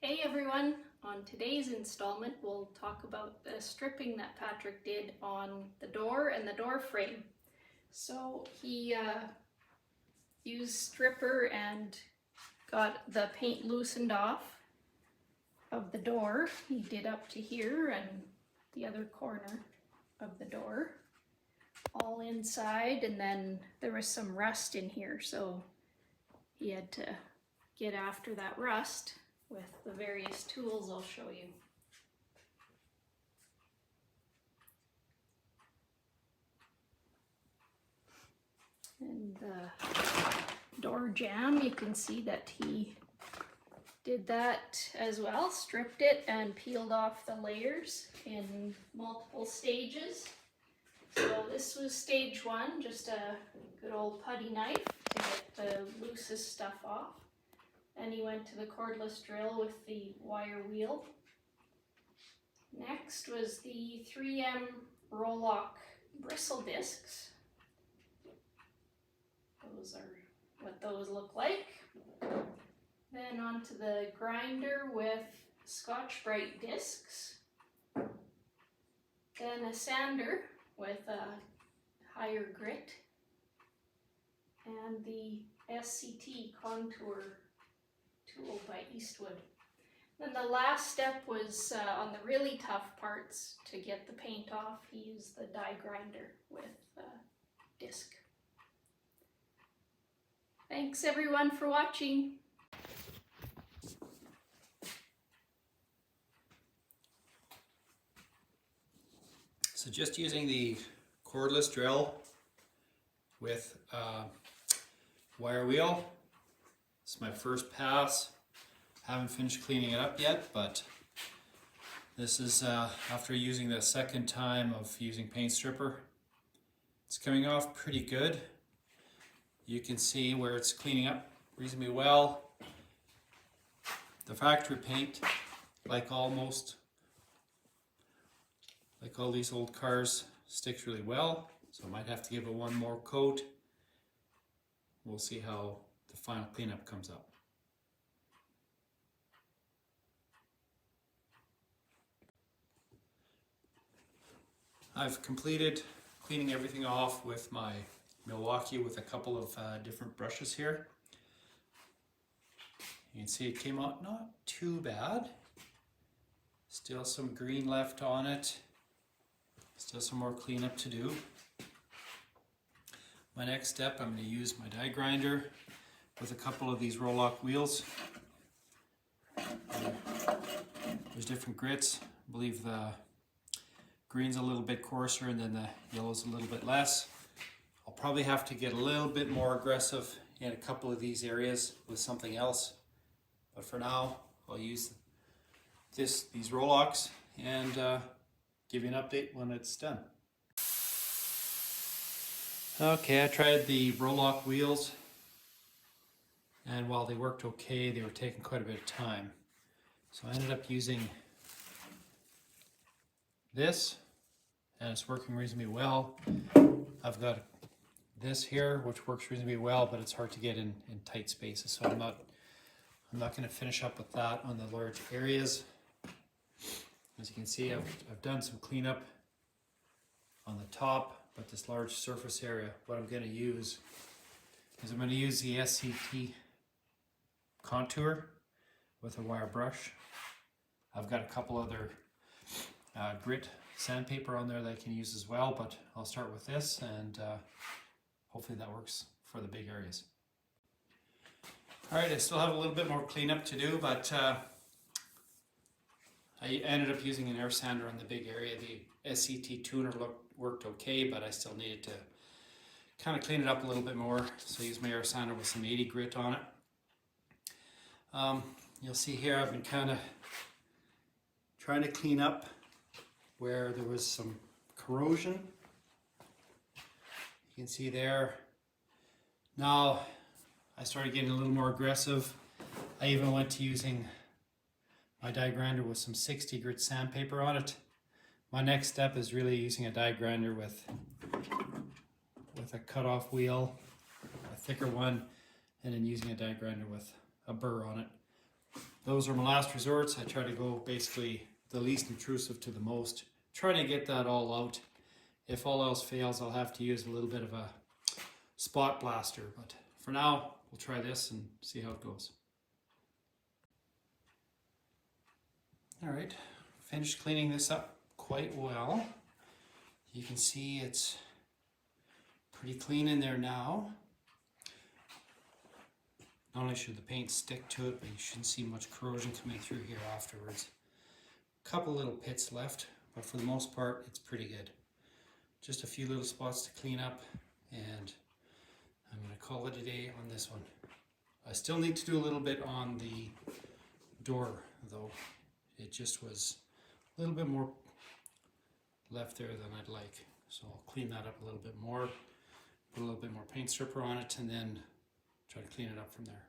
Hey everyone! On today's installment we'll talk about the stripping that Patrick did on the door and the door frame. So he used stripper and got the paint loosened off of the door. He did up to here and the other corner of the door, all inside, and then there was some rust in here, so he had to get after that rust with the various tools I'll show you. And the door jamb, you can see that he did that as well, stripped it and peeled off the layers in multiple stages. So this was stage one, just a good old putty knife to get the loosest stuff off. Then he went to the cordless drill with the wire wheel. Next was the 3M roll-lock bristle discs. Those are what those look like. Then onto the grinder with Scotch-Brite discs. Then a sander with a higher grit. And the SCT contour tool by Eastwood. Then the last step was on the really tough parts to get the paint off. He used the die grinder with disc. Thanks everyone for watching. So just using the cordless drill with wire wheel. It's my first pass. Haven't finished cleaning it up yet, but this is after using the second time of using paint stripper. It's coming off pretty good. You can see where it's cleaning up reasonably well. The factory paint, like all these old cars, sticks really well, so I might have to give it one more coat. We'll see how the final cleanup comes up. I've completed cleaning everything off with my Milwaukee with a couple of different brushes here. You can see it came out not too bad. Still some green left on it. Still some more cleanup to do. My next step, I'm going to use my die grinder with a couple of these roll-lock wheels. There's different grits. I believe the green's a little bit coarser and then the yellow's a little bit less. I'll probably have to get a little bit more aggressive in a couple of these areas with something else. But for now, I'll use these roll-locks and give you an update when it's done. Okay, I tried the roll-lock wheels, and while they worked okay, they were taking quite a bit of time. So I ended up using this, and it's working reasonably well. I've got this here, which works reasonably well, but it's hard to get in tight spaces, so I'm not going to finish up with that on the large areas. As you can see, I've done some cleanup on the top, but this large surface area, what I'm going to use is I'm going to use the SCT contour with a wire brush. I've got a couple other grit sandpaper on there that I can use as well, but I'll start with this, and hopefully that works for the big areas. Alright, I still have a little bit more cleanup to do, but I ended up using an air sander on the big area. The SCT tuner worked okay, but I still needed to kind of clean it up a little bit more, so I used my air sander with some 80 grit on it. You'll see here I've been kind of trying to clean up where there was some corrosion. You can see there. Now I started getting a little more aggressive. I even went to using my die grinder with some 60 grit sandpaper on it. My next step is really using a die grinder with a cutoff wheel, a thicker one, and then using a die grinder with a burr on it. those are my last resorts. I try to go basically the least intrusive to the most. Try to get that all out. If all else fails, I'll have to use a little bit of a spot blaster, but for now, we'll try this and see how it goes. All right, finished cleaning this up quite well. You can see it's pretty clean in there now. Not only should the paint stick to it, but you shouldn't see much corrosion coming through here afterwards. A couple little pits left, but for the most part, it's pretty good. Just a few little spots to clean up, and I'm going to call it a day on this one. I still need to do a little bit on the door, though. It just was a little bit more left there than I'd like. So I'll clean that up a little bit more, put a little bit more paint stripper on it, and then try to clean it up from there.